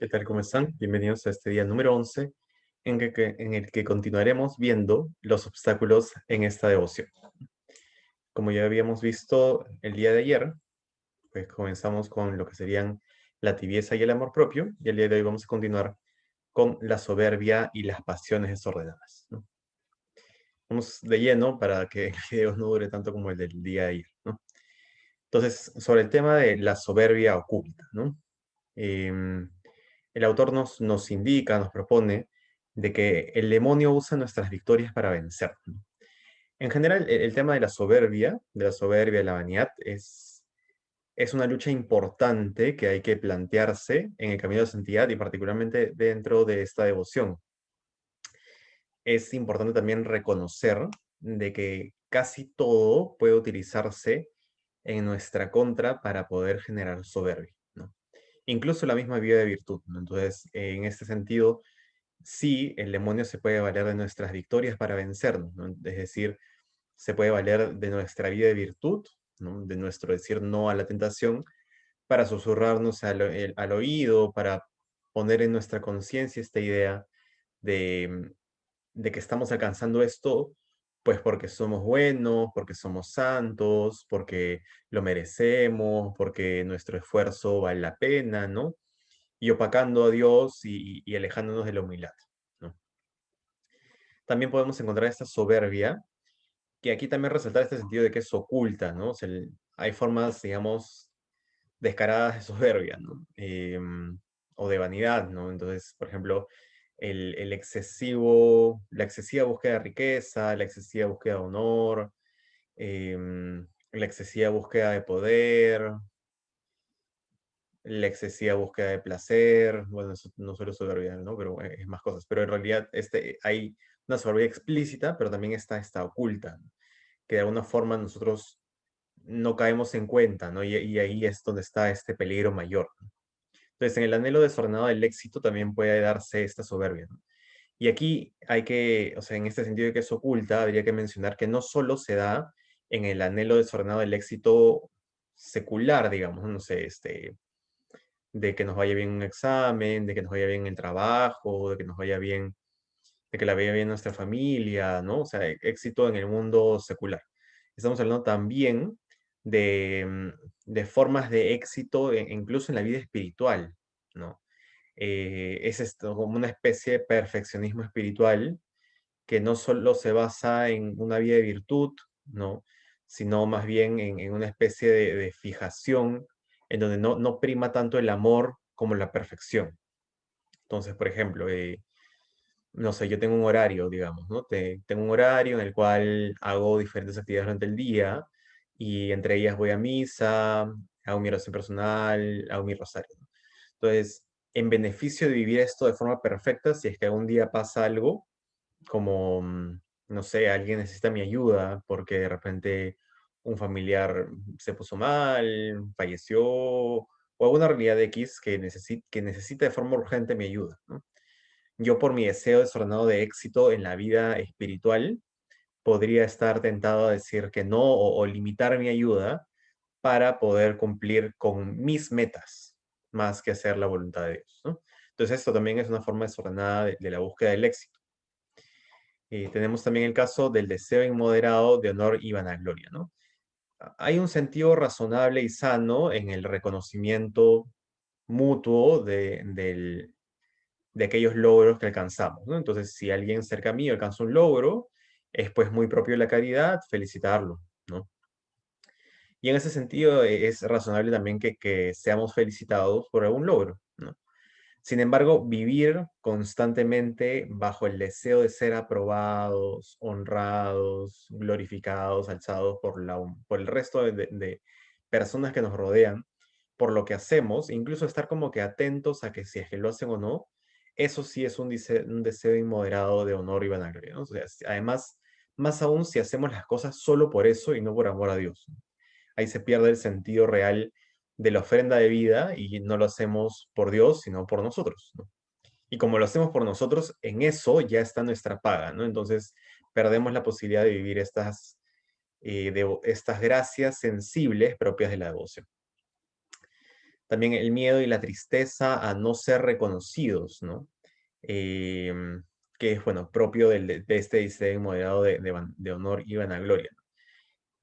¿Qué tal? ¿Cómo están? Bienvenidos a este día número 11 en el que continuaremos viendo los obstáculos en esta devoción. Como ya habíamos visto el día de ayer, pues comenzamos con lo que serían la tibieza y el amor propio, y el día de hoy vamos a continuar con la soberbia y las pasiones desordenadas, ¿no? Vamos de lleno para que el video no dure tanto como el del día de ayer, ¿no? Entonces, sobre el tema de la soberbia oculta, ¿no? Em, el autor nos indica, nos propone de que el demonio usa nuestras victorias para vencer, ¿no? En general, el tema de la vanidad, es una lucha importante que hay que plantearse en el camino de santidad y particularmente dentro de esta devoción. Es importante también reconocer de que casi todo puede utilizarse en nuestra contra para poder generar soberbia, ¿no? Incluso la misma vida de virtud, ¿no? Entonces, en este sentido, sí, el demonio se puede valer de nuestras victorias para vencernos, ¿no? Es decir, se puede valer de nuestra vida de virtud, ¿no? De nuestro decir no a la tentación, para susurrarnos al oído, para poner en nuestra conciencia esta idea de, de que estamos alcanzando esto, pues porque somos buenos, porque somos santos, porque lo merecemos, porque nuestro esfuerzo vale la pena, ¿no? Y opacando a Dios y alejándonos de la humildad, ¿no? También podemos encontrar esta soberbia, que aquí también resaltar este sentido de que es oculta, ¿no? O sea, hay formas, digamos, descaradas de soberbia, ¿no? O de vanidad, ¿no? Entonces, por ejemplo, la excesiva búsqueda de riqueza, la excesiva búsqueda de honor, la excesiva búsqueda de poder, la excesiva búsqueda de placer, bueno, eso no solo soberbia, ¿no? Pero es más cosas. Pero en realidad hay una soberbia explícita, pero también está esta oculta, ¿no? Que de alguna forma nosotros no caemos en cuenta, ¿no? Y ahí es donde está este peligro mayor, ¿no? Entonces, en el anhelo desordenado del éxito también puede darse esta soberbia, ¿no? Y aquí hay que, o sea, en este sentido de que es oculta, habría que mencionar que no solo se da en el anhelo desordenado del éxito secular, digamos, no sé, de que nos vaya bien un examen, de que nos vaya bien el trabajo, de que nos vaya bien, de que la vaya bien nuestra familia, ¿no? O sea, éxito en el mundo secular. Estamos hablando también de formas de éxito incluso en la vida espiritual, ¿no? Es esto como una especie de perfeccionismo espiritual que no solo se basa en una vida de virtud, ¿no? Sino más bien en una especie de fijación en donde no prima tanto el amor como la perfección. Entonces, por ejemplo, no sé, yo tengo un horario, digamos, ¿no? Tengo un horario en el cual hago diferentes actividades durante el día y entre ellas voy a misa, hago mi oración personal, hago mi rosario, ¿no? Entonces, en beneficio de vivir esto de forma perfecta, si es que algún día pasa algo, como, no sé, alguien necesita mi ayuda porque de repente un familiar se puso mal, falleció, o alguna realidad X que necesita de forma urgente mi ayuda, ¿no? Yo por mi deseo desordenado de éxito en la vida espiritual, podría estar tentado a decir que no o limitar mi ayuda para poder cumplir con mis metas, más que hacer la voluntad de Dios, ¿no? Entonces esto también es una forma desordenada de la búsqueda del éxito. Tenemos también el caso del deseo inmoderado de honor y vanagloria, ¿no? Hay un sentido razonable y sano en el reconocimiento mutuo de aquellos logros que alcanzamos, ¿no? Entonces, si alguien cerca mío alcanza un logro, es pues muy propio de la caridad felicitarlo, ¿no? Y en ese sentido es razonable también que seamos felicitados por algún logro, ¿no? Sin embargo, vivir constantemente bajo el deseo de ser aprobados, honrados, glorificados, alzados por el resto de personas que nos rodean, por lo que hacemos, incluso estar como que atentos a que si es que lo hacen o no, eso sí es un deseo inmoderado de honor y vanagloria, ¿no? O sea, además, más aún si hacemos las cosas solo por eso y no por amor a Dios. Ahí se pierde el sentido real de la ofrenda de vida y no lo hacemos por Dios, sino por nosotros, ¿no? Y como lo hacemos por nosotros, en eso ya está nuestra paga, ¿no? Entonces perdemos la posibilidad de vivir estas gracias sensibles propias de la devoción. también el miedo y la tristeza a no ser reconocidos, ¿no? Em, que es, bueno, propio de este diseño moderado de honor y vanagloria.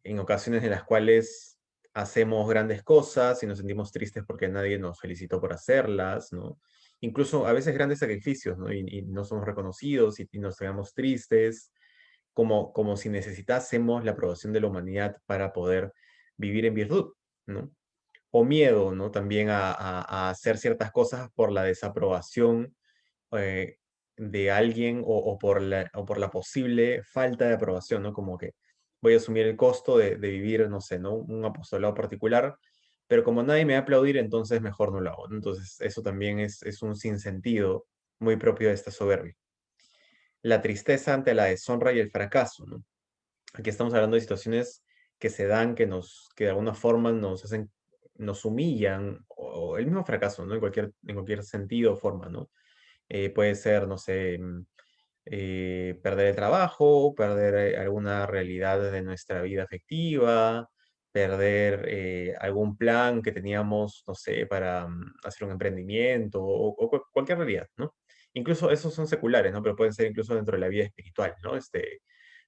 En ocasiones en las cuales hacemos grandes cosas y nos sentimos tristes porque nadie nos felicitó por hacerlas, ¿no? Incluso a veces grandes sacrificios, ¿no? Y no somos reconocidos y nos quedamos tristes, como si necesitásemos la aprobación de la humanidad para poder vivir en virtud, ¿no? O miedo, ¿no? También a hacer ciertas cosas por la desaprobación eh, de alguien o por la posible falta de aprobación, ¿no? Como que voy a asumir el costo de vivir, no sé, ¿no? Un apostolado particular, pero como nadie me va a aplaudir, entonces mejor no lo hago, ¿no? Entonces eso también es un sinsentido muy propio de esta soberbia. La tristeza ante la deshonra y el fracaso, ¿no? Aquí estamos hablando de situaciones que se dan, que de alguna forma nos hacen, nos humillan, o el mismo fracaso, ¿no? En cualquier sentido o forma, ¿no? Puede ser, no sé, perder el trabajo, perder alguna realidad de nuestra vida afectiva, perder algún plan que teníamos, no sé, para hacer un emprendimiento o cualquier realidad, ¿no? Incluso esos son seculares, ¿no? Pero pueden ser incluso dentro de la vida espiritual, ¿no?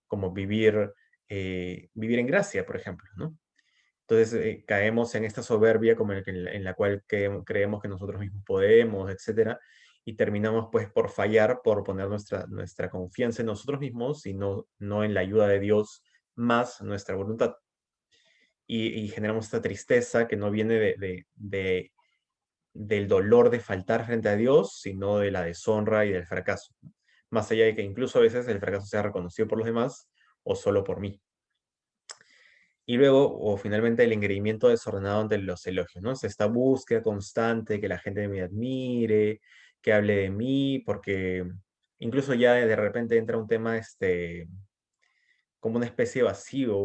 Como vivir en gracia, por ejemplo, ¿no? Entonces caemos en esta soberbia como en la cual creemos que nosotros mismos podemos, etcétera, y terminamos pues por fallar, por poner nuestra confianza en nosotros mismos y no en la ayuda de Dios más nuestra voluntad. Y generamos esta tristeza que no viene del dolor de faltar frente a Dios, sino de la deshonra y del fracaso. Más allá de que incluso a veces el fracaso sea reconocido por los demás o solo por mí. Y luego, o finalmente, el engreimiento desordenado ante los elogios, ¿no? Es esta búsqueda constante, que la gente me admire, que hable de mí, porque incluso ya de repente entra un tema, como una especie de vacío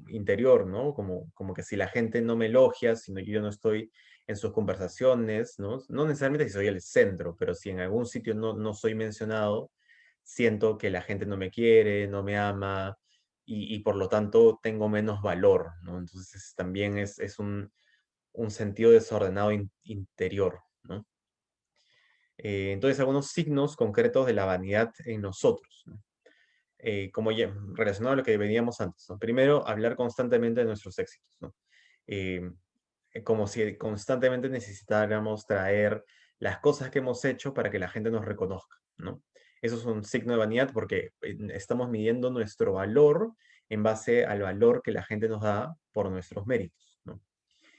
interior, ¿no? Como que si la gente no me elogia, si yo no estoy en sus conversaciones, ¿no? No necesariamente si soy el centro, pero si en algún sitio no soy mencionado, siento que la gente no me quiere, no me ama, y por lo tanto tengo menos valor, ¿no? Entonces también es un sentido desordenado interior, ¿no? Entonces algunos signos concretos de la vanidad en nosotros, ¿no? Como ya relacionado a lo que veníamos antes, ¿no? Primero, hablar constantemente de nuestros éxitos, ¿no? Eh, Como si constantemente necesitáramos traer las cosas que hemos hecho para que la gente nos reconozca, ¿no? Eso es un signo de vanidad porque estamos midiendo nuestro valor en base al valor que la gente nos da por nuestros méritos, ¿no?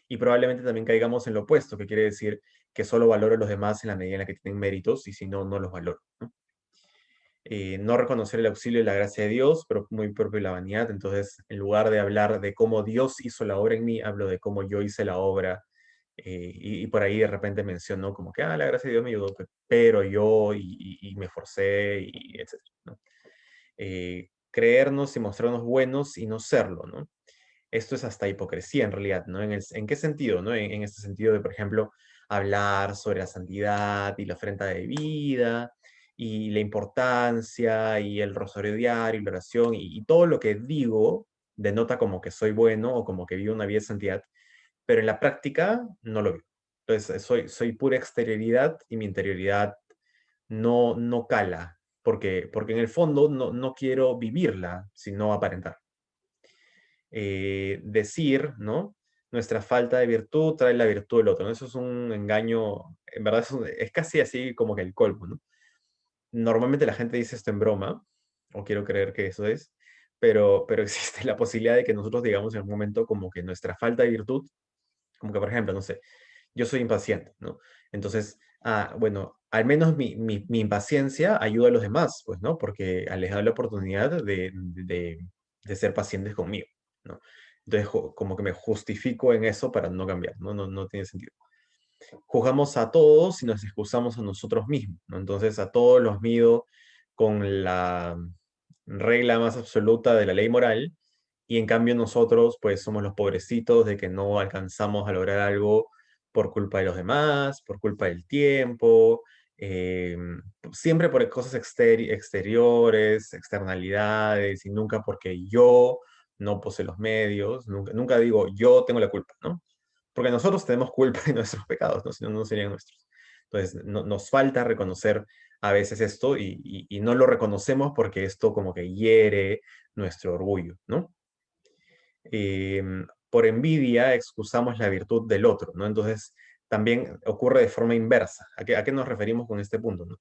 Y probablemente también caigamos en lo opuesto, que quiere decir que solo valoro a los demás en la medida en la que tienen méritos y si no, no los valoro, ¿no? No reconocer el auxilio y la gracia de Dios, pero muy propio de la vanidad. Entonces, en lugar de hablar de cómo Dios hizo la obra en mí, hablo de cómo yo hice la obra. Y por ahí de repente menciono como que, la gracia de Dios me ayudó, pero yo y me esforcé, y etcétera, ¿no? Creernos y mostrarnos buenos y no serlo, ¿no? Esto es hasta hipocresía en realidad, ¿no? ¿En qué sentido, no? En este sentido de, por ejemplo, hablar sobre la santidad y la ofrenda de vida y la importancia y el rosario diario y la oración y todo lo que digo denota como que soy bueno o como que vivo una vida de santidad, pero en la práctica no lo vivo. Entonces, soy pura exterioridad y mi interioridad no cala, porque en el fondo no quiero vivirla, sino aparentar. Decir, ¿no? Nuestra falta de virtud trae la virtud del otro, ¿no? Eso es un engaño, en verdad es casi así como que el colmo, ¿no? Normalmente la gente dice esto en broma, o quiero creer que eso es, pero existe la posibilidad de que nosotros digamos en un momento como que nuestra falta de virtud, como que por ejemplo, no sé, yo soy impaciente, ¿no? Entonces, bueno, al menos mi impaciencia ayuda a los demás, pues, ¿no? Porque les da la oportunidad de ser pacientes conmigo, ¿no? Entonces, como que me justifico en eso para no cambiar, ¿no? No tiene sentido. Juzgamos a todos y nos excusamos a nosotros mismos, ¿no? Entonces, a todos los mido con la regla más absoluta de la ley moral, y en cambio nosotros, pues, somos los pobrecitos de que no alcanzamos a lograr algo por culpa de los demás, por culpa del tiempo, eh, siempre por cosas exteriores, externalidades, y nunca porque yo no poseo los medios, nunca digo yo tengo la culpa, ¿no? Porque nosotros tenemos culpa de nuestros pecados, ¿no? Si no, no serían nuestros. Entonces, nos falta reconocer a veces esto y no lo reconocemos porque esto como que hiere nuestro orgullo, ¿no? Por envidia excusamos la virtud del otro, ¿no? Entonces, también ocurre de forma inversa. ¿A qué nos referimos con este punto, ¿no?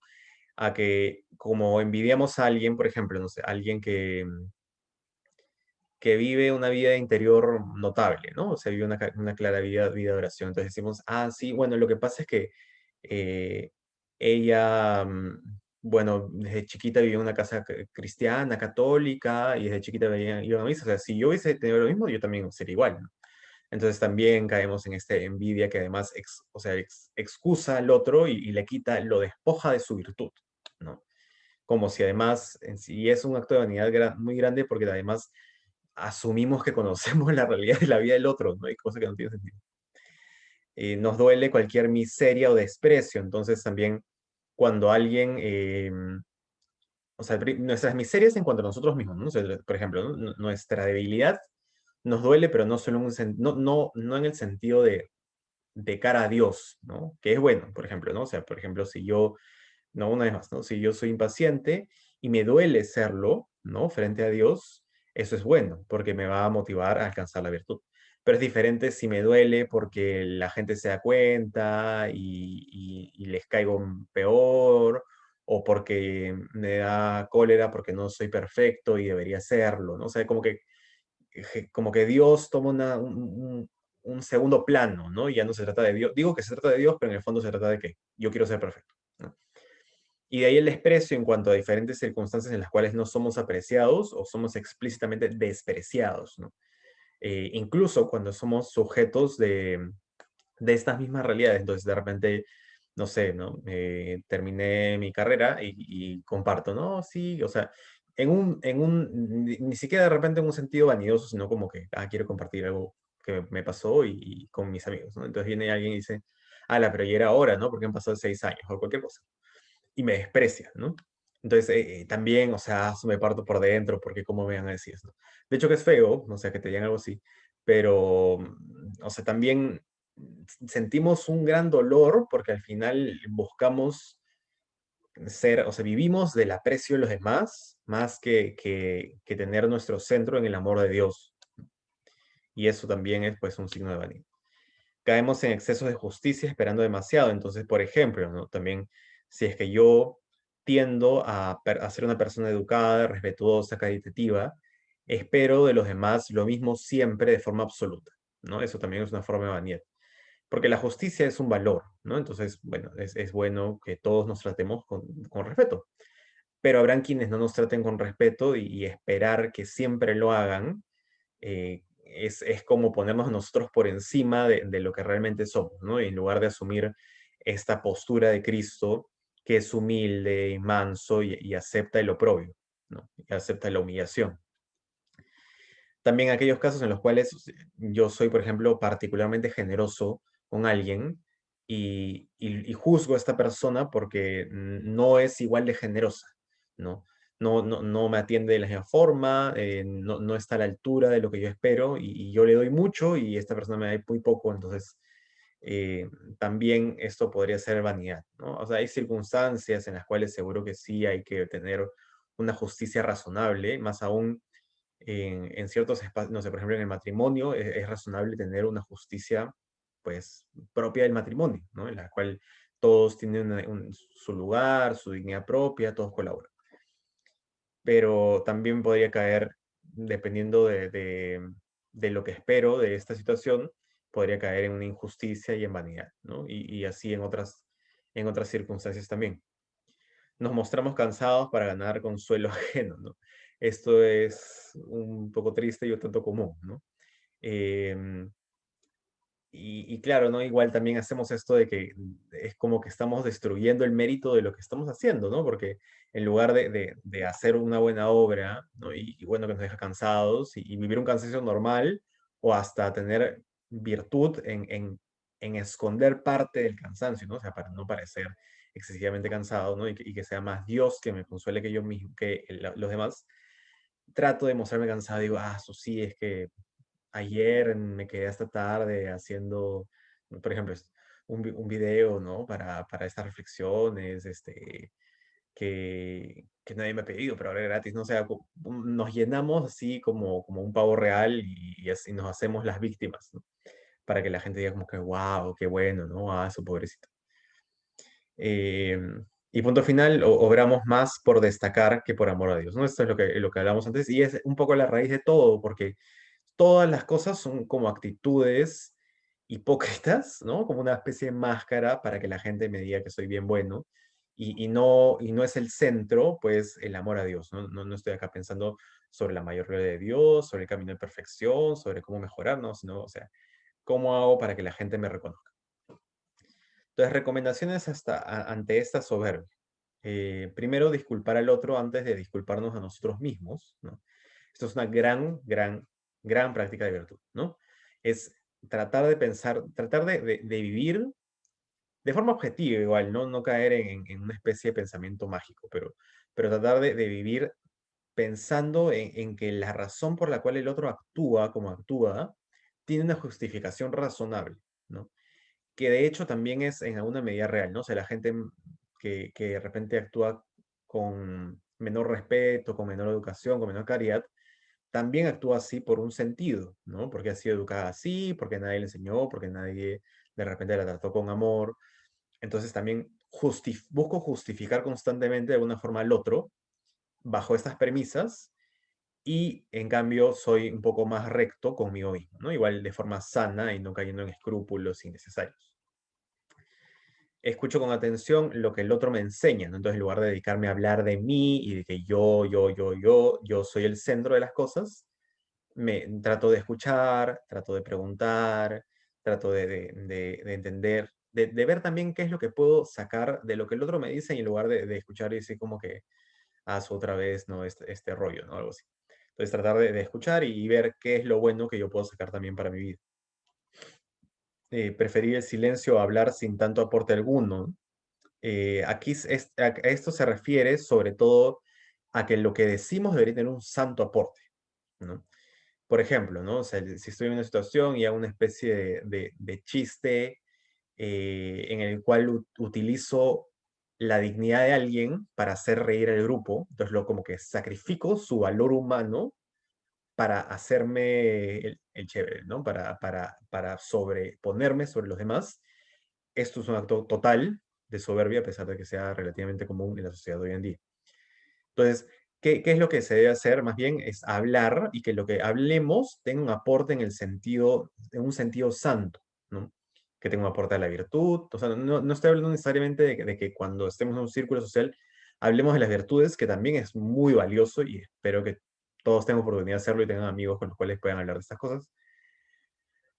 A que como envidiamos a alguien, por ejemplo, no sé, alguien que vive una vida interior notable, ¿no? O sea, vive una clara vida de oración. Entonces decimos, ah, sí, bueno, lo que pasa es que eh, ella, bueno, desde chiquita vivía en una casa cristiana, católica, y desde chiquita iba a misa. O sea, si yo hubiese tenido lo mismo, yo también sería igual, ¿no? Entonces también caemos en esta envidia que además, o sea, excusa al otro y le quita, lo despoja de su virtud, ¿no? Como si además en sí es un acto de vanidad muy grande porque además asumimos que conocemos la realidad de la vida del otro, ¿no? Hay cosas que no tienen sentido. Nos duele cualquier miseria o desprecio, entonces también cuando alguien, o sea, nuestras miserias en cuanto a nosotros mismos, ¿no? O sea, por ejemplo, ¿no? Nuestra debilidad nos duele, pero no solo en no en el sentido de cara a Dios, ¿no? Que es bueno, por ejemplo, ¿no? O sea, por ejemplo, si yo, no, una vez más, ¿no? Si yo soy impaciente y me duele serlo, ¿no? Frente a Dios, eso es bueno, porque me va a motivar a alcanzar la virtud. Pero es diferente si me duele porque la gente se da cuenta y les caigo peor, o porque me da cólera porque no soy perfecto y debería serlo, ¿no? O sea, como que Dios toma un segundo plano, ¿no? Y ya no se trata de Dios. Digo que se trata de Dios, pero en el fondo se trata de que yo quiero ser perfecto, ¿no? Y de ahí el desprecio en cuanto a diferentes circunstancias en las cuales no somos apreciados o somos explícitamente despreciados, ¿no? Incluso cuando somos sujetos de estas mismas realidades. Entonces, de repente, no sé, ¿no? Terminé mi carrera y comparto, ¿no? Sí, o sea, ni siquiera de repente en un sentido vanidoso, sino como que, quiero compartir algo que me pasó y con mis amigos, ¿no? Entonces viene alguien y dice, ala, pero ya era hora, ¿no? Porque han pasado 6 años o cualquier cosa. Y me desprecia, ¿no? Entonces, también, o sea, me parto por dentro, porque cómo me van a decir esto. De hecho, que es feo, o sea, que te digan algo así, pero, o sea, también sentimos un gran dolor porque al final buscamos ser, o sea, vivimos del aprecio de los demás más que tener nuestro centro en el amor de Dios. Y eso también es, pues, un signo de vanidad. Caemos en excesos de justicia esperando demasiado. Entonces, por ejemplo, ¿no? También, si es que yo tiendo a ser una persona educada, respetuosa, caritativa, espero de los demás lo mismo siempre de forma absoluta, ¿no? Eso también es una forma de vanidad. Porque la justicia es un valor, ¿no? Entonces, bueno, es bueno que todos nos tratemos con respeto. Pero habrán quienes no nos traten con respeto y esperar que siempre lo hagan es como ponernos nosotros por encima de lo que realmente somos, ¿no? Y en lugar de asumir esta postura de Cristo, que es humilde y manso y acepta el oprobio, ¿no? Y acepta la humillación. También aquellos casos en los cuales yo soy, por ejemplo, particularmente generoso con alguien y juzgo a esta persona porque no es igual de generosa, ¿no? No me atiende de la misma forma, no está a la altura de lo que yo espero y yo le doy mucho y esta persona me da muy poco, entonces eh, también esto podría ser vanidad, ¿no? O sea, hay circunstancias en las cuales seguro que sí hay que tener una justicia razonable, más aún en ciertos espacios, no sé, por ejemplo, en el matrimonio es razonable tener una justicia, pues, propia del matrimonio, ¿no? En la cual todos tienen su lugar, su dignidad propia, todos colaboran. Pero también podría caer, dependiendo de lo que espero de esta situación, podría caer en una injusticia y en vanidad, ¿no? Y así en otras circunstancias también. Nos mostramos cansados para ganar consuelo ajeno, ¿no? Esto es un poco triste y un tanto común, ¿no? Em, y claro, ¿no? Igual también hacemos esto de que es como que estamos destruyendo el mérito de lo que estamos haciendo, ¿no? Porque en lugar de hacer una buena obra, ¿no? Y bueno, que nos deja cansados y vivir un cansancio normal o hasta tener virtud en esconder parte del cansancio, ¿no? O sea, para no parecer excesivamente cansado, ¿no? Y que sea más Dios que me consuele que yo mismo, que los demás, trato de mostrarme cansado, digo, eso sí, es que ayer me quedé hasta tarde haciendo, por ejemplo, un video, ¿no? Para estas reflexiones, que nadie me ha pedido, pero ahora es gratis, ¿no? O sea, nos llenamos así como un pavo real y así nos hacemos las víctimas, ¿no? Para que la gente diga como que, wow, qué bueno, ¿no? Ah, su pobrecito. Eh, y punto final, obramos más por destacar que por amor a Dios, ¿no? Esto es lo que hablamos antes y es un poco la raíz de todo, porque todas las cosas son como actitudes hipócritas, ¿no? Como una especie de máscara para que la gente me diga que soy bien bueno y no es el centro, pues, el amor a Dios, ¿no? No estoy acá pensando sobre la mayor gloria de Dios, sobre el camino de perfección, sobre cómo mejorarnos, sino, o sea, cómo hago para que la gente me reconozca. Entonces, recomendaciones ante esta soberbia. Primero, disculpar al otro antes de disculparnos a nosotros mismos, ¿no? Esto es una gran, gran, gran práctica de virtud, ¿no? Es tratar de pensar, tratar de vivir de forma objetiva igual, ¿no? No caer en una especie de pensamiento mágico, pero tratar de vivir pensando en que la razón por la cual el otro actúa como actúa tiene una justificación razonable, ¿no? Que de hecho también es en alguna medida real, ¿no? O sea, la gente que de repente actúa con menor respeto, con menor educación, con menor caridad, también actúa así por un sentido, ¿no? Porque ha sido educada así, porque nadie le enseñó, porque nadie de repente la trató con amor. Entonces también busco justificar constantemente de alguna forma al otro bajo estas premisas y en cambio soy un poco más recto conmigo mismo, ¿no? Igual de forma sana y no cayendo en escrúpulos innecesarios. Escucho con atención lo que el otro me enseña, ¿no? Entonces, en lugar de dedicarme a hablar de mí y de que yo soy el centro de las cosas, me trato de escuchar, trato de preguntar, trato de entender, de ver también qué es lo que puedo sacar de lo que el otro me dice y en lugar de escuchar y decir como que haz otra vez, ¿no? Este rollo, ¿no? Algo así. Entonces, tratar de escuchar y ver qué es lo bueno que yo puedo sacar también para mi vida. Preferir el silencio a hablar sin tanto aporte alguno. Aquí a esto se refiere sobre todo a que lo que decimos debería tener un santo aporte, ¿no? Por ejemplo, ¿no? O sea, si estoy en una situación y hago una especie de chiste en el cual utilizo la dignidad de alguien para hacer reír al grupo, entonces lo como que sacrifico su valor humano para hacerme el chévere, ¿no? Para sobreponerme sobre los demás. Esto es un acto total de soberbia, a pesar de que sea relativamente común en la sociedad de hoy en día. Entonces, ¿qué es lo que se debe hacer? Más bien es hablar y que lo que hablemos tenga un aporte en un sentido santo, ¿no? Que tenga un aporte a la virtud. O sea, no estoy hablando necesariamente de que cuando estemos en un círculo social hablemos de las virtudes, que también es muy valioso y espero que todos tengan oportunidad de hacerlo y tengan amigos con los cuales puedan hablar de estas cosas.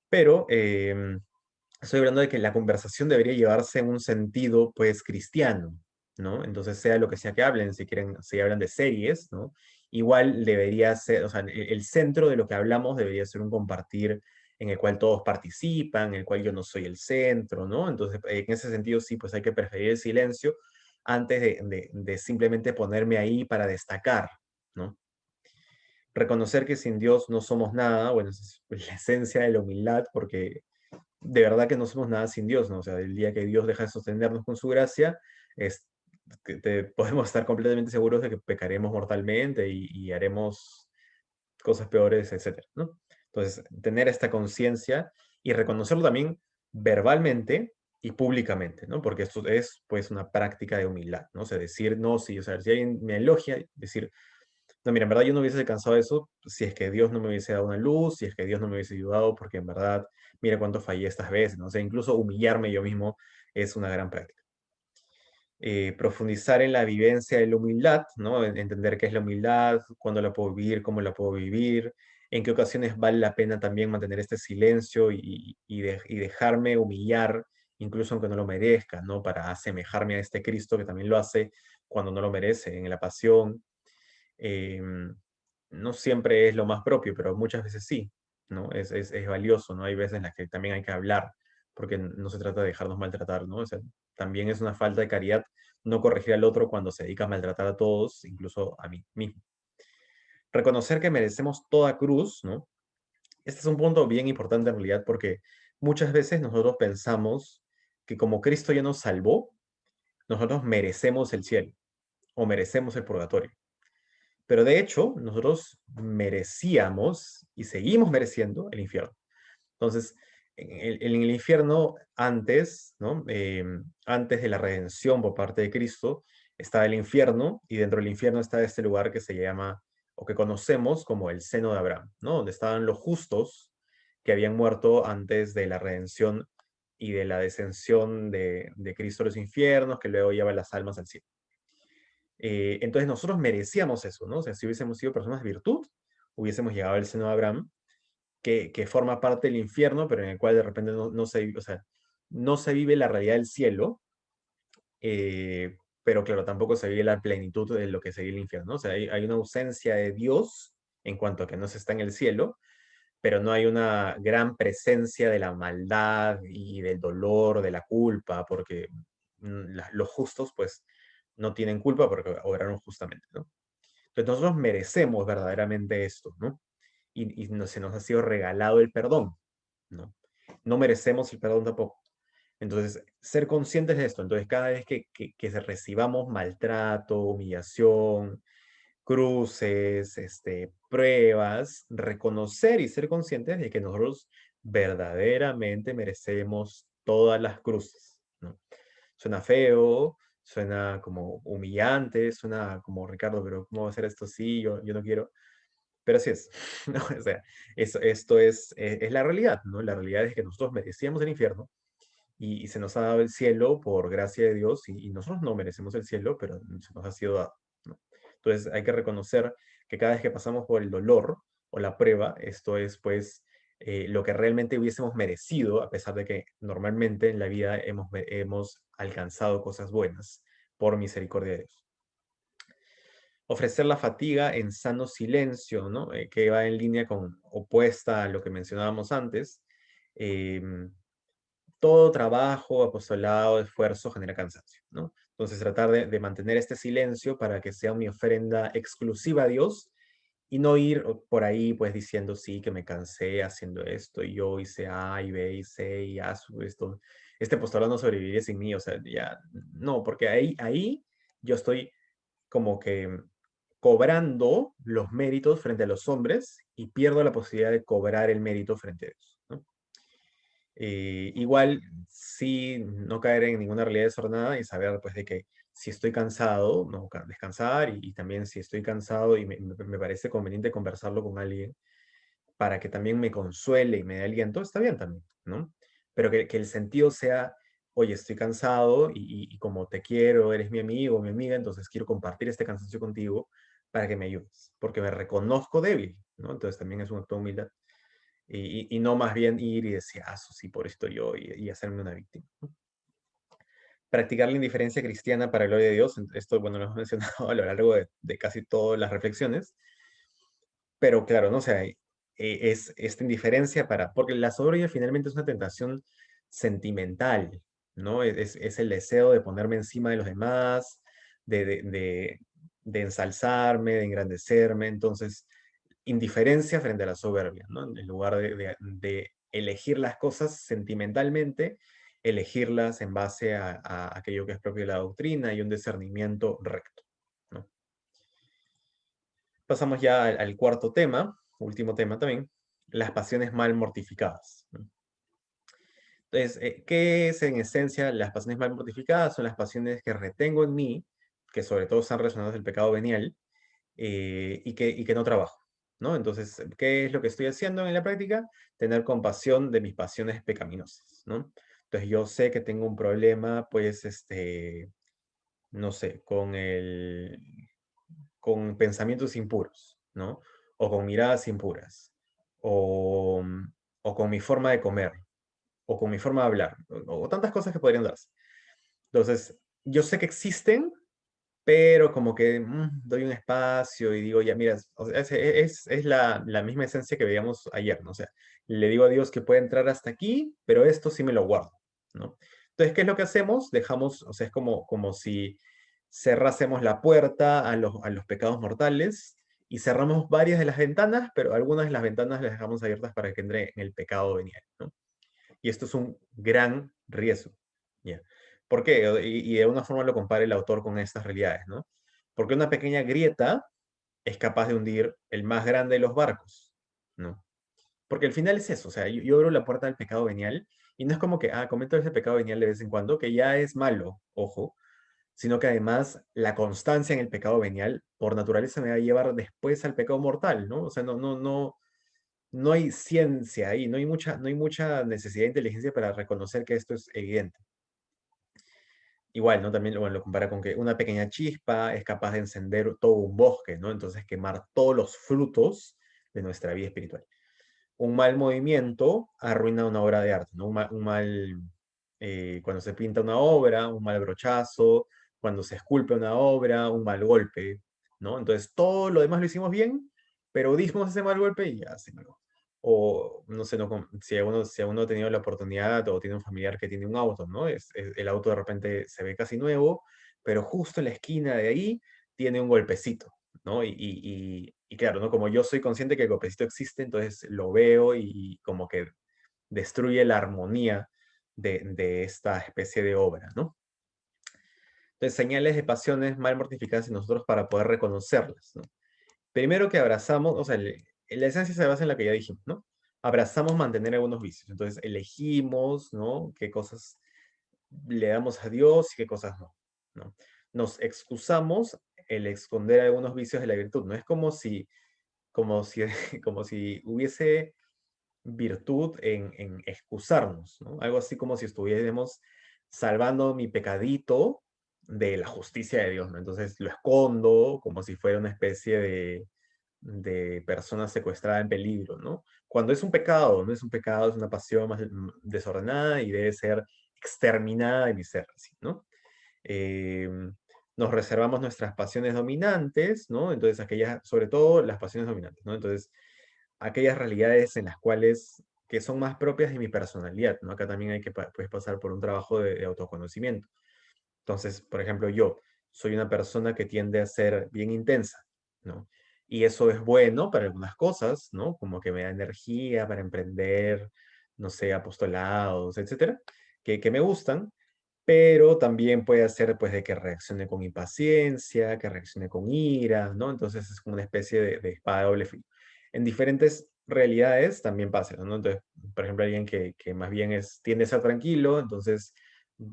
Pero estoy hablando de que la conversación debería llevarse en un sentido, pues, cristiano, ¿no? Entonces, sea lo que sea que hablen, si hablan de series, ¿no? Igual debería ser, o sea, el centro de lo que hablamos debería ser un compartir en el cual todos participan, en el cual yo no soy el centro, ¿no? Entonces, en ese sentido, sí, pues hay que preferir el silencio antes de simplemente ponerme ahí para destacar, ¿no? Reconocer que sin Dios no somos nada, bueno, esa es la esencia de la humildad, porque de verdad que no somos nada sin Dios, ¿no? O sea, el día que Dios deja de sostenernos con su gracia, es, podemos estar completamente seguros de que pecaremos mortalmente y haremos cosas peores, etcétera, ¿no? Entonces, tener esta conciencia y reconocerlo también verbalmente y públicamente, ¿no? Porque esto es, pues, una práctica de humildad, ¿no? O sea, decir no, sí, o sea, si alguien me elogia, decir, no, mira, en verdad yo no hubiese alcanzado eso si es que Dios no me hubiese dado una luz, si es que Dios no me hubiese ayudado, porque en verdad, mira cuánto fallé estas veces, ¿no? O sea, incluso humillarme yo mismo es una gran práctica. Profundizar en la vivencia de la humildad, ¿no? Entender qué es la humildad, cuándo la puedo vivir, cómo la puedo vivir, en qué ocasiones vale la pena también mantener este silencio y dejarme humillar, incluso aunque no lo merezca, ¿no? Para asemejarme a este Cristo que también lo hace cuando no lo merece, en la pasión. No siempre es lo más propio, pero muchas veces sí, ¿no? Es valioso, ¿no? Hay veces en las que también hay que hablar, porque no se trata de dejarnos maltratar, ¿no? O sea, también es una falta de caridad no corregir al otro cuando se dedica a maltratar a todos, incluso a mí mismo. Reconocer que merecemos toda cruz, ¿no? Este es un punto bien importante en realidad porque muchas veces nosotros pensamos que como Cristo ya nos salvó, nosotros merecemos el cielo o merecemos el purgatorio. Pero de hecho, nosotros merecíamos y seguimos mereciendo el infierno. Entonces, en el infierno antes, ¿no? Antes de la redención por parte de Cristo, estaba el infierno y dentro del infierno está este lugar que se llama o que conocemos como el seno de Abraham, ¿no? Donde estaban los justos que habían muerto antes de la redención y de la descensión de Cristo a los infiernos, que luego lleva las almas al cielo. Entonces nosotros merecíamos eso, ¿no? O sea, si hubiésemos sido personas de virtud, hubiésemos llegado al seno de Abraham, que forma parte del infierno, pero en el cual de repente no se, o sea, no se vive la realidad del cielo, pero claro, tampoco se vive la plenitud de lo que se vive el infierno, ¿no? O sea, hay una ausencia de Dios en cuanto a que no se está en el cielo, pero no hay una gran presencia de la maldad y del dolor, de la culpa, porque los justos pues no tienen culpa porque obraron justamente, ¿no? Entonces nosotros merecemos verdaderamente esto, ¿no? Y se nos ha sido regalado el perdón, ¿no? No merecemos el perdón tampoco. Entonces, ser conscientes de esto. Entonces, cada vez que recibamos maltrato, humillación, cruces, pruebas, reconocer y ser conscientes de que nosotros verdaderamente merecemos todas las cruces, ¿no? Suena feo, suena como humillante, suena como Ricardo, pero ¿cómo va a ser esto? Sí, yo no quiero. Pero así es, ¿no? O sea, esto es la realidad, ¿no? La realidad es que nosotros merecíamos el infierno y se nos ha dado el cielo por gracia de Dios y nosotros no merecemos el cielo, pero se nos ha sido dado, ¿no? Entonces hay que reconocer que cada vez que pasamos por el dolor o la prueba, esto es pues lo que realmente hubiésemos merecido, a pesar de que normalmente en la vida hemos alcanzado cosas buenas por misericordia de Dios. Ofrecer la fatiga en sano silencio, ¿no? Que va en línea con opuesta a lo que mencionábamos antes. Em, Todo trabajo, apostolado, esfuerzo genera cansancio, ¿no? Entonces tratar de mantener este silencio para que sea mi ofrenda exclusiva a Dios y no ir por ahí pues diciendo sí, que me cansé haciendo esto y yo hice A y B y C y A, esto, este apostolado no sobreviviría sin mí, o sea, ya, no, porque ahí yo estoy como que cobrando los méritos frente a los hombres y pierdo la posibilidad de cobrar el mérito frente a Dios, ¿no? Igual, sí, no caer en ninguna realidad desordenada y saber pues de que si estoy cansado, no, descansar y también si estoy cansado y me parece conveniente conversarlo con alguien para que también me consuele y me dé aliento, está bien también, ¿no? Pero que el sentido sea, oye, estoy cansado y como te quiero, eres mi amigo, mi amiga, entonces quiero compartir este cansancio contigo para que me ayudes, porque me reconozco débil, ¿no? Entonces también es un acto de humildad. Y no más bien ir y decir, ah, sí, por esto yo, y hacerme una víctima, ¿no? Practicar la indiferencia cristiana para gloria de Dios, esto, bueno, lo hemos mencionado a lo largo de casi todas las reflexiones, pero claro, no sé, es esta indiferencia porque la soberbia finalmente es una tentación sentimental, ¿no? Es el deseo de ponerme encima de los demás, de, de, de, de ensalzarme, de engrandecerme, entonces, indiferencia frente a la soberbia, ¿no? En lugar de elegir las cosas sentimentalmente, elegirlas en base a aquello que es propio de la doctrina y un discernimiento recto, ¿no? Pasamos ya al cuarto tema, último tema también, las pasiones mal mortificadas, ¿no? Entonces, ¿qué es en esencia las pasiones mal mortificadas? Son las pasiones que retengo en mí, que sobre todo están relacionadas al pecado venial, y que no trabajo, ¿no? Entonces, ¿qué es lo que estoy haciendo en la práctica? Tener compasión de mis pasiones pecaminosas, ¿no? Entonces, yo sé que tengo un problema, pues, no sé, con pensamientos impuros, ¿no? O con miradas impuras, o, o con mi forma de comer, o con mi forma de hablar, o tantas cosas que podrían darse. Entonces, yo sé que existen, pero como que doy un espacio y digo, ya, mira, o sea, es la misma esencia que veíamos ayer, ¿no? O sea, le digo a Dios que puede entrar hasta aquí, pero esto sí me lo guardo, ¿no? Entonces, ¿qué es lo que hacemos? Dejamos, o sea, es como si cerrásemos la puerta a los pecados mortales y cerramos varias de las ventanas, pero algunas de las ventanas las dejamos abiertas para que entre en el pecado venial, ¿no? Y esto es un gran riesgo. ¿Ya? ¿Por qué? Y de alguna forma lo compara el autor con estas realidades, ¿no? Porque una pequeña grieta es capaz de hundir el más grande de los barcos, ¿no? Porque al final es eso, o sea, yo abro la puerta del pecado venial y no es como que, cometo ese pecado venial de vez en cuando, que ya es malo, ojo, sino que además la constancia en el pecado venial por naturaleza me va a llevar después al pecado mortal, ¿no? O sea, no hay ciencia ahí, no hay mucha necesidad de inteligencia para reconocer que esto es evidente. Igual, ¿no? También bueno, lo compara con que una pequeña chispa es capaz de encender todo un bosque, ¿no? Entonces quemar todos los frutos de nuestra vida espiritual. Un mal movimiento arruina una obra de arte, ¿no? Cuando se pinta una obra, un mal brochazo, cuando se esculpe una obra, un mal golpe, ¿no? Entonces todo lo demás lo hicimos bien, pero dimos ese mal golpe y ya se maló. O no sé, no, si alguno ha tenido la oportunidad o tiene un familiar que tiene un auto, ¿no? El auto de repente se ve casi nuevo, pero justo en la esquina de ahí tiene un golpecito, ¿no? Y claro, ¿no? Como yo soy consciente que el golpecito existe, entonces lo veo y como que destruye la armonía de esta especie de obra, ¿no? Entonces, señales de pasiones mal mortificadas en nosotros para poder reconocerlas, ¿no? Primero que abrazamos, o sea, la esencia se basa en la que ya dijimos, ¿no? Abrazamos mantener algunos vicios, entonces elegimos, ¿no? Qué cosas le damos a Dios y qué cosas no, ¿no? Nos excusamos el esconder algunos vicios de la virtud, ¿no? Es como si, como si hubiese virtud en excusarnos, ¿no? Algo así como si estuviéramos salvando mi pecadito de la justicia de Dios, ¿no? Entonces lo escondo como si fuera una especie de persona secuestrada en peligro, ¿no? Cuando es un pecado, no es un pecado, es una pasión más desordenada y debe ser exterminada de mi ser, ¿sí? ¿No? eh, Nos reservamos nuestras pasiones dominantes, ¿no? Entonces, sobre todo las pasiones dominantes, ¿no? Entonces, aquellas realidades en las cuales, que son más propias de mi personalidad, ¿no? Acá también hay que pues, pasar por un trabajo de autoconocimiento. Entonces, por ejemplo, yo soy una persona que tiende a ser bien intensa, ¿no? Y eso es bueno para algunas cosas, ¿no? Como que me da energía para emprender, no sé, apostolados, etcétera, que me gustan, pero también puede hacer pues de que reaccione con impaciencia, que reaccione con ira, ¿no? Entonces es como una especie de espada de doble filo. En diferentes realidades también pasa, ¿no? Entonces, por ejemplo, alguien que más bien tiende a ser tranquilo, entonces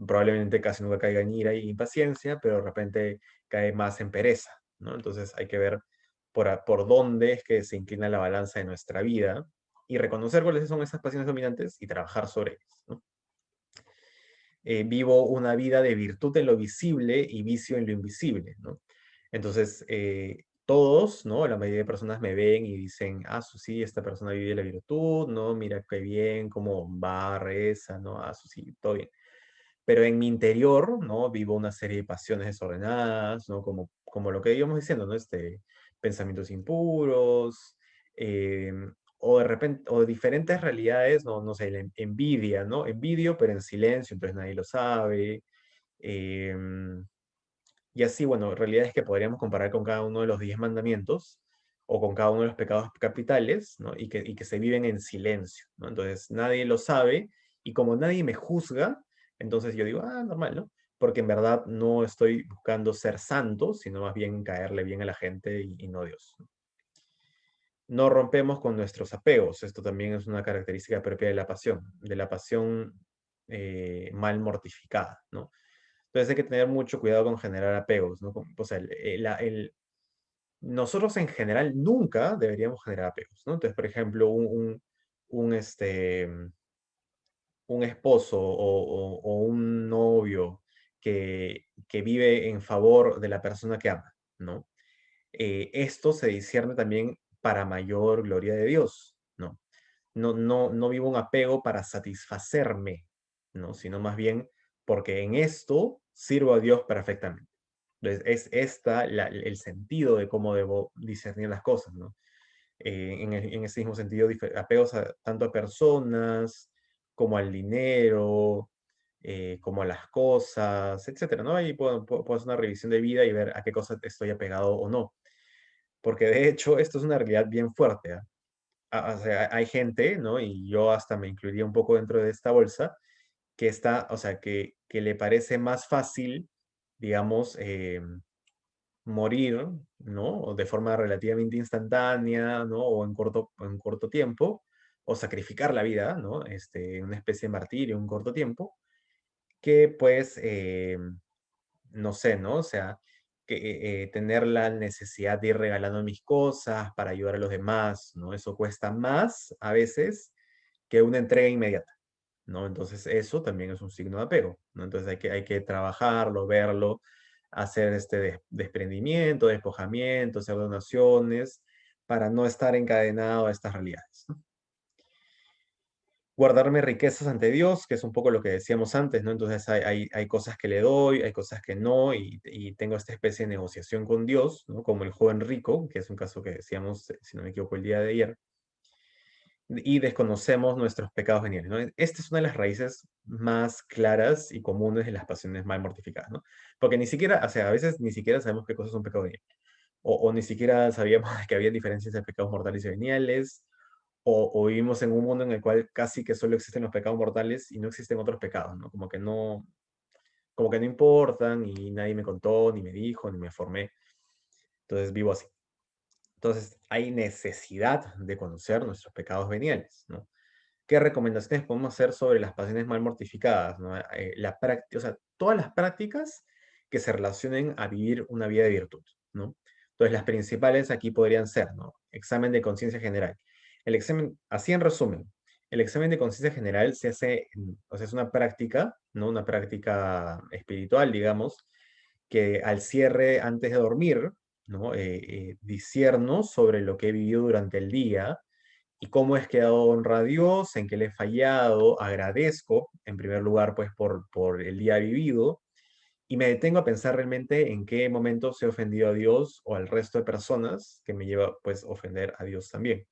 probablemente casi nunca caiga en ira y impaciencia, pero de repente cae más en pereza, ¿no? Entonces hay que ver por dónde es que se inclina la balanza de nuestra vida y reconocer cuáles son esas pasiones dominantes y trabajar sobre ellas, ¿no? Vivo una vida de virtud en lo visible y vicio en lo invisible, ¿no? Entonces, todos, ¿no? La mayoría de personas me ven y dicen, sí, esta persona vive la virtud, ¿no? Mira qué bien, cómo va, reza, ¿no? Sí, todo bien. Pero en mi interior, ¿no? Vivo una serie de pasiones desordenadas, ¿no? Como lo que íbamos diciendo, ¿no? Pensamientos impuros, eh, o de repente, o diferentes realidades, no sé, la envidia, ¿no? Envidio, pero en silencio, entonces nadie lo sabe. em, y así, bueno, realidades que podríamos comparar con cada uno de los 10 mandamientos o con cada uno de los pecados capitales, ¿no? Y que se viven en silencio, ¿no? Entonces nadie lo sabe y como nadie me juzga, entonces yo digo, normal, ¿no? Porque en verdad no estoy buscando ser santo, sino más bien caerle bien a la gente y no a Dios. No rompemos con nuestros apegos. Esto también es una característica propia de la pasión mal mortificada, ¿no? Entonces hay que tener mucho cuidado con generar apegos, ¿no? O sea, nosotros en general nunca deberíamos generar apegos, ¿no? Entonces, por ejemplo, un, este, un esposo o un novio que vive en favor de la persona que ama, ¿no? Esto se discierne también para mayor gloria de Dios, ¿no? No vivo un apego para satisfacerme, ¿no? Sino más bien porque en esto sirvo a Dios perfectamente. Entonces, es el sentido de cómo debo discernir las cosas, ¿no? En ese mismo sentido, apegos tanto a personas, como al dinero, como a las cosas, etcétera, ¿no? Ahí puedo hacer una revisión de vida y ver a qué cosas estoy apegado o no. porque de hecho esto es una realidad bien fuerte, ¿ah? O sea, hay gente, ¿no? Y yo hasta me incluiría un poco dentro de esta bolsa, que está, o sea, que le parece más fácil, digamos, morir, ¿no? O de forma relativamente instantánea, ¿no? O en corto tiempo, o sacrificar la vida, ¿no? Una especie de martirio, un corto tiempo, que pues, no sé, ¿no? O sea, que tener la necesidad de ir regalando mis cosas para ayudar a los demás, ¿no? Eso cuesta más a veces que una entrega inmediata, ¿no? Entonces eso también es un signo de apego, ¿no? Entonces hay que trabajarlo, verlo, hacer este desprendimiento, despojamiento, hacer donaciones, para no estar encadenado a estas realidades, ¿no? Guardarme riquezas ante Dios, que es un poco lo que decíamos antes, ¿no? Entonces hay cosas que le doy, hay cosas que no, y tengo esta especie de negociación con Dios, ¿no? Como el joven rico, que es un caso que decíamos, si no me equivoco, el día de ayer, y desconocemos nuestros pecados veniales, ¿no? Esta es una de las raíces más claras y comunes de las pasiones mal mortificadas, ¿no? Porque ni siquiera, o sea, a veces ni siquiera sabemos qué cosas son pecados veniales, o ni siquiera sabíamos que había diferencias de pecados mortales y veniales, o vivimos en un mundo en el cual casi que solo existen los pecados mortales y no existen otros pecados, ¿no? Como que no importan y nadie me contó, ni me dijo, ni me formé. Entonces vivo así. Entonces hay necesidad de conocer nuestros pecados veniales, ¿no? ¿Qué recomendaciones podemos hacer sobre las pasiones mal mortificadas, ¿no? O sea, todas las prácticas que se relacionen a vivir una vida de virtud, ¿no? Entonces, las principales aquí podrían ser, ¿no? Examen de conciencia general. El examen, así en resumen, el examen de conciencia general se hace, o sea, es una práctica, ¿no? Una práctica espiritual, digamos, que al cierre, antes de dormir, ¿no? Discierno sobre lo que he vivido durante el día y cómo es que he dado honra a Dios, en qué le he fallado, agradezco, en primer lugar, pues por el día vivido, y me detengo a pensar realmente en qué momentos he ofendido a Dios o al resto de personas que me lleva, pues, ofender a Dios también.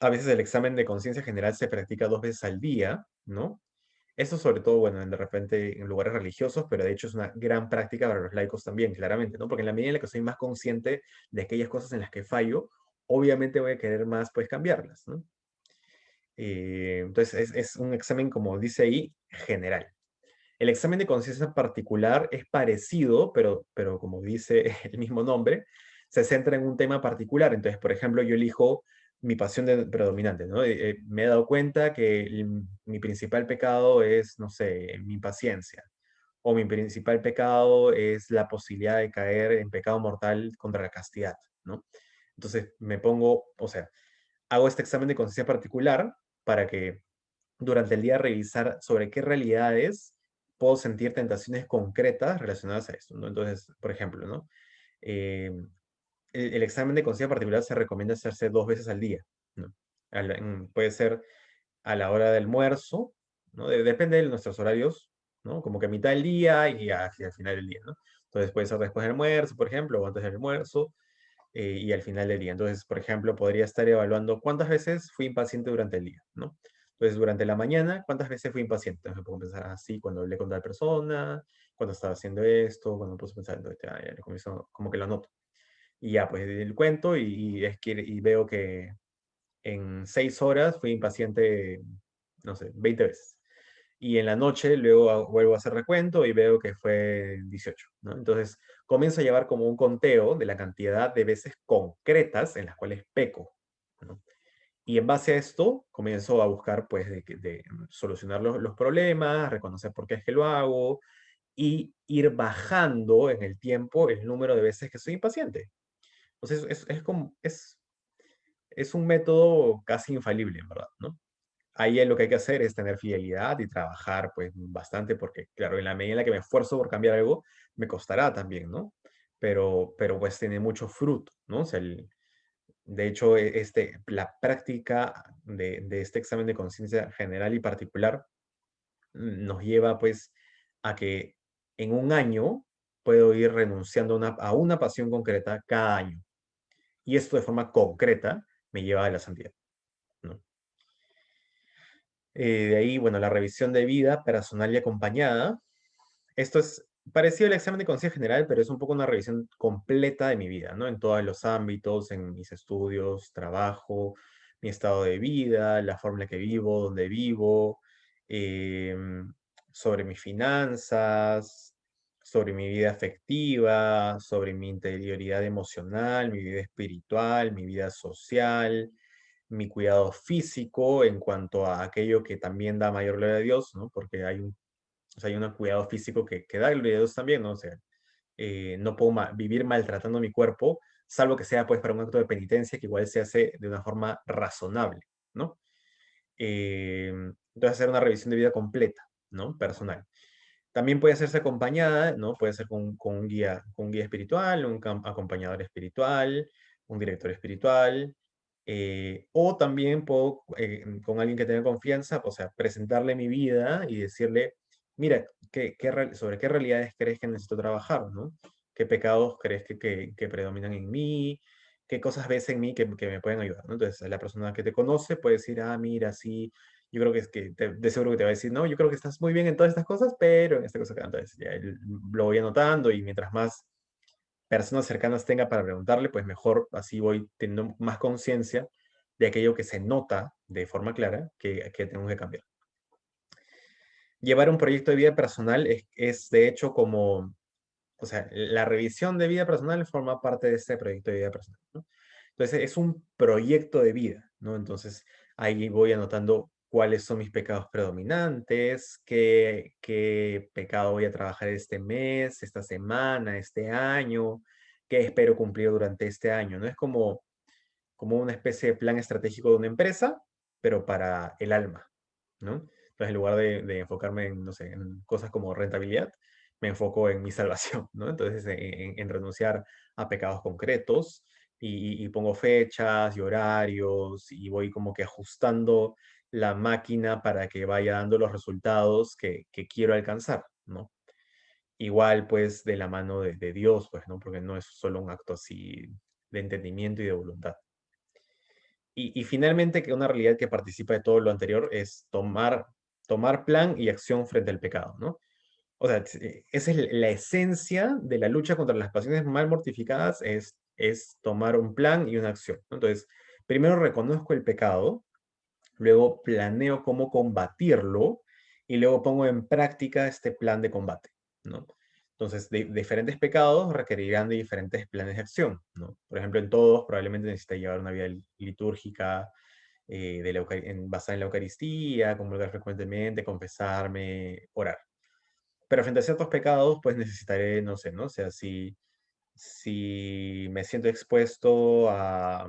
A veces el examen de conciencia general se practica 2 veces al día, ¿no? Eso sobre todo, bueno, de repente en lugares religiosos, pero de hecho es una gran práctica para los laicos también, claramente, ¿no? Porque en la medida en la que soy más consciente de aquellas cosas en las que fallo, obviamente voy a querer más, pues, cambiarlas, ¿no? Entonces es un examen, como dice ahí, general. El examen de conciencia particular es parecido, pero como dice el mismo nombre, se centra en un tema particular. Entonces, por ejemplo, yo elijo mi pasión predominante, ¿no? Me he dado cuenta que mi principal pecado es, no sé, mi impaciencia. O mi principal pecado es la posibilidad de caer en pecado mortal contra la castidad, ¿no? Entonces me pongo, o sea, hago este examen de conciencia particular para que durante el día revisar sobre qué realidades puedo sentir tentaciones concretas relacionadas a esto, ¿no? Entonces, por ejemplo, ¿no? Eh, el examen de conciencia particular se recomienda hacerse 2 veces al día, ¿no? Puede ser a la hora del almuerzo, ¿no? Depende de nuestros horarios, ¿no? Como que a mitad del día y hacia el final del día, ¿no? Entonces puede ser después del almuerzo, por ejemplo, o antes del almuerzo, y al final del día. Entonces, por ejemplo, podría estar evaluando cuántas veces fui impaciente durante el día, ¿no? Entonces, durante la mañana, ¿cuántas veces fui impaciente? Entonces, me puedo pensar así cuando hablé con tal persona, cuando estaba haciendo esto, cuando me puse a pensar, entonces, ya comienzo, como que lo anoto. Y ya, pues, el cuento y veo que en 6 horas fui impaciente, no sé, 20 veces. Y en la noche luego vuelvo a hacer recuento y veo que fue 18, ¿no? Entonces comienzo a llevar como un conteo de la cantidad de veces concretas en las cuales peco, ¿no? Y en base a esto comienzo a buscar pues de solucionar los problemas, reconocer por qué es que lo hago y ir bajando en el tiempo el número de veces que soy impaciente. Entonces es un método casi infalible, en verdad, ¿no? Ahí lo que hay que hacer es tener fidelidad y trabajar pues bastante porque, claro, en la medida en la que me esfuerzo por cambiar algo, me costará también, ¿no? Pero pues tiene mucho fruto, ¿no? O sea, de hecho, la práctica de este examen de conciencia general y particular nos lleva pues a que en un año puedo ir renunciando a una pasión concreta cada año. Y esto de forma concreta me lleva a la santidad, ¿no? De ahí, bueno, la revisión de vida personal y acompañada. Esto es parecido al examen de conciencia general, pero es un poco una revisión completa de mi vida, ¿no? En todos los ámbitos, en mis estudios, trabajo, mi estado de vida, la forma en la que vivo, dónde vivo, em, sobre mis finanzas, sobre mi vida afectiva, sobre mi interioridad emocional, mi vida espiritual, mi vida social, mi cuidado físico en cuanto a aquello que también da mayor gloria a Dios, ¿no? Porque o sea, hay un cuidado físico que da gloria a Dios también, ¿no? O sea, no puedo vivir maltratando mi cuerpo, salvo que sea pues para un acto de penitencia que igual se hace de una forma razonable, ¿no? Entonces hacer una revisión de vida completa, ¿no? Personal. También puede hacerse acompañada, ¿no? Puede ser con un guía espiritual, un acompañador espiritual, un director espiritual, o también puedo, con alguien que tenga confianza, o sea, presentarle mi vida y decirle, mira, sobre qué realidades crees que necesito trabajar, ¿no? ¿Qué pecados crees que predominan en mí? ¿Qué cosas ves en mí que me pueden ayudar, ¿no? Entonces, la persona que te conoce puede decir, ah, mira, sí, yo creo que es que de seguro que te va a decir, no, yo creo que estás muy bien en todas estas cosas, pero en esta cosa que entonces ya lo voy anotando y mientras más personas cercanas tenga para preguntarle, pues mejor así voy teniendo más conciencia de aquello que se nota de forma clara que tengo que cambiar. Llevar un proyecto de vida personal es de hecho como, o sea, la revisión de vida personal forma parte de ese proyecto de vida personal, ¿no? Entonces, es un proyecto de vida, ¿no? Entonces, ahí voy anotando cuáles son mis pecados predominantes, qué pecado voy a trabajar este mes, esta semana, este año, qué espero cumplir durante este año, ¿no? Es como una especie de plan estratégico de una empresa, pero para el alma, ¿no? Entonces, en lugar de enfocarme en, no sé, en cosas como rentabilidad, me enfoco en mi salvación, ¿no? Entonces, en renunciar a pecados concretos y pongo fechas y horarios y voy como que ajustando la máquina para que vaya dando los resultados que quiero alcanzar, ¿no? Igual, pues, de la mano de Dios, pues, ¿no? Porque no es solo un acto así de entendimiento y de voluntad. Y finalmente, que una realidad que participa de todo lo anterior es tomar plan y acción frente al pecado, ¿no? O sea, esa es la esencia de la lucha contra las pasiones mal mortificadas, es tomar un plan y una acción, ¿no? Entonces, primero reconozco el pecado, luego planeo cómo combatirlo y luego pongo en práctica este plan de combate, ¿no? Entonces, diferentes pecados requerirán de diferentes planes de acción, ¿no? Por ejemplo, en todos probablemente necesita llevar una vida litúrgica basada en la Eucaristía, comulgar frecuentemente, confesarme, orar. Pero frente a ciertos pecados, pues necesitaré, no sé, ¿no? O sea, si me siento expuesto a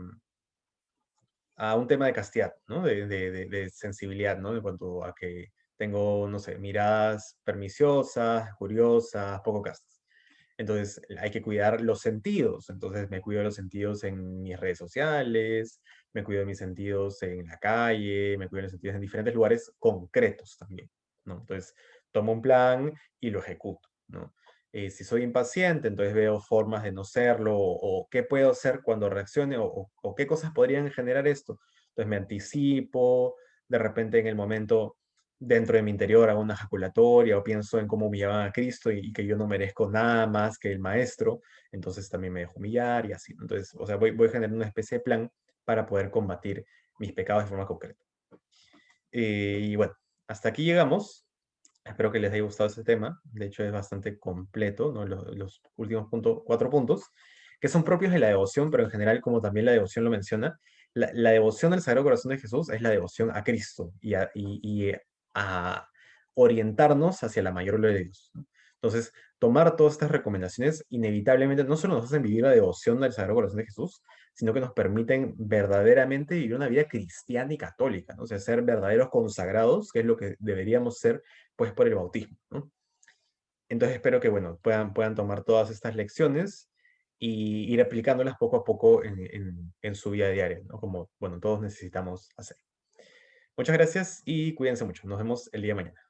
un tema de castidad, ¿no? De sensibilidad, ¿no? En cuanto a que tengo, no sé, miradas perniciosas, curiosas, poco castas. Entonces, hay que cuidar los sentidos. Entonces, me cuido de los sentidos en mis redes sociales, me cuido de mis sentidos en la calle, me cuido de los sentidos en diferentes lugares concretos también, ¿no? Entonces, tomo un plan y lo ejecuto, ¿no? Si soy impaciente, entonces veo formas de no serlo, o qué puedo hacer cuando reaccione, o qué cosas podrían generar esto. Entonces me anticipo, de repente en el momento dentro de mi interior hago una ejaculatoria o pienso en cómo humillaban a Cristo y que yo no merezco nada más que el Maestro, entonces también me dejo humillar y así, ¿no? Entonces, o sea, voy generando una especie de plan para poder combatir mis pecados de forma concreta. Y bueno, hasta aquí llegamos. Espero que les haya gustado este tema. De hecho, es bastante completo, ¿no? Los últimos 4 puntos, que son propios de la devoción, pero en general, como también la devoción lo menciona, la devoción al Sagrado Corazón de Jesús es la devoción a Cristo y a orientarnos hacia la mayor gloria de Dios, ¿no? Entonces, tomar todas estas recomendaciones inevitablemente no solo nos hacen vivir la devoción al Sagrado Corazón de Jesús, sino que nos permiten verdaderamente vivir una vida cristiana y católica, ¿no? O sea, ser verdaderos consagrados, que es lo que deberíamos ser pues por el bautismo, ¿no? Entonces espero que, bueno, puedan tomar todas estas lecciones y ir aplicándolas poco a poco en su vida diaria, ¿no? Como, bueno, todos necesitamos hacer. Muchas gracias y cuídense mucho. Nos vemos el día de mañana.